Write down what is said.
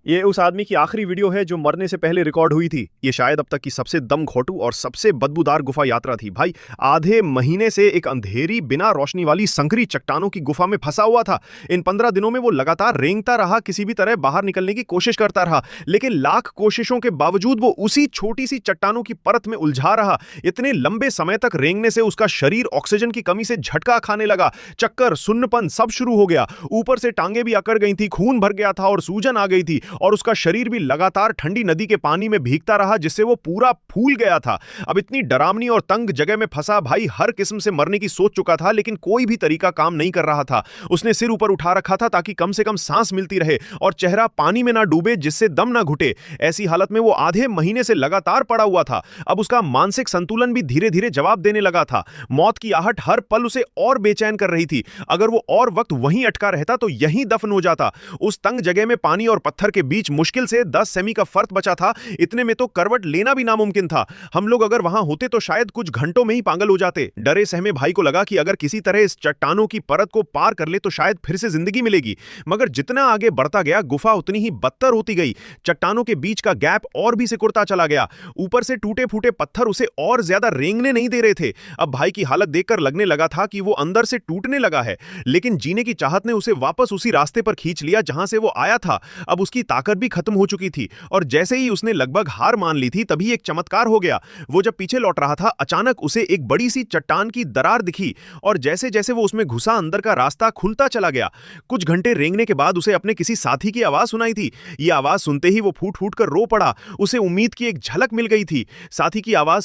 ये उस आदमी की आखिरी वीडियो है जो मरने से पहले रिकॉर्ड हुई थी। ये शायद अब तक की सबसे दम घोंटू और सबसे बदबूदार गुफा यात्रा थी। भाई, आधे महीने से एक अंधेरी बिना रोशनी वाली संकरी चट्टानों की गुफा में फंसा हुआ था। इन 15 दिनों में वो लगातार रेंगता रहा, किसी भी तरह बाहर निकलने की कोशिश करता रहा, लेकिन लाख कोशिशों के बावजूद वो उसी छोटी सी चट्टानों की परत में उलझा रहा। इतने लंबे समय तक रेंगने से उसका शरीर ऑक्सीजन की कमी से झटका खाने लगा। चक्कर, सुन्नपन सब शुरू हो गया। ऊपर से टांगे भी अकड़ गई थी, खून भर गया था और सूजन आ गई थी, और उसका शरीर भी लगातार ठंडी नदी के पानी में भीगता रहा, जिससे वो पूरा फूल गया था। अब इतनी डरावनी और तंग जगह में फंसा भाई हर किस्म से मरने की सोच चुका था, लेकिन कोई भी तरीका काम नहीं कर रहा था। उसने सिर ऊपर उठा रखा था ताकि कम से कम सांस मिलती रहे और चेहरा पानी में ना डूबे, जिससे दम ना घुटे। ऐसी हालत में वो आधे महीने से लगातार पड़ा हुआ था। अब उसका मानसिक संतुलन भी धीरे धीरे जवाब देने लगा था। मौत की आहट हर पल उसे और बेचैन कर रही थी। अगर वो और वक्त वहीं अटका रहता तो यहीं दफन हो जाता। उस तंग जगह में पानी और पत्थर के बीच मुश्किल से 10 सेमी का फर्क बचा था। इतने में तो करवट लेना भी नामुमकिन था। हम लोग अगर वहां होते तो शायद कुछ घंटों में ही पागल हो जाते। डरे सहमे भाई को लगा कि अगर किसी तरह इस चट्टानों की परत को पार कर ले तो शायद फिर से जिंदगी मिलेगी। मगर जितना आगे बढ़ता गया गुफा उतनी ही बदतर होती गई। चट्टानों के बीच का गैप और भी सिकुड़ता चला गया। ऊपर से टूटे फूटे पत्थर उसे और ज्यादा रेंगने नहीं दे रहे थे। अब भाई की हालत देखकर लगने लगा था कि वो अंदर से टूटने लगा है, लेकिन जीने की चाहत ने उसे वापस उसी रास्ते पर खींच लिया जहां से वो आया था। अब उसकी ताकत भी खत्म हो चुकी थी और जैसे ही उसने लगभग हार मान ली थी तभी एक चमत्कार हो गया। वो जब पीछे लौट रहा था, अचानक उसे एक बड़ी सी चट्टान की दरार दिखी और जैसे जैसे वो उसमें घुसा अंदर का रास्ता खुलता चला गया। कुछ घंटे रेंगने के बाद उसे अपने किसी साथी की आवाज सुनाई थी। ये आवाज सुनते ही वो फूट फूट कर रो पड़ा। उसे उम्मीद की एक झलक मिल गई थी। साथी की आवाज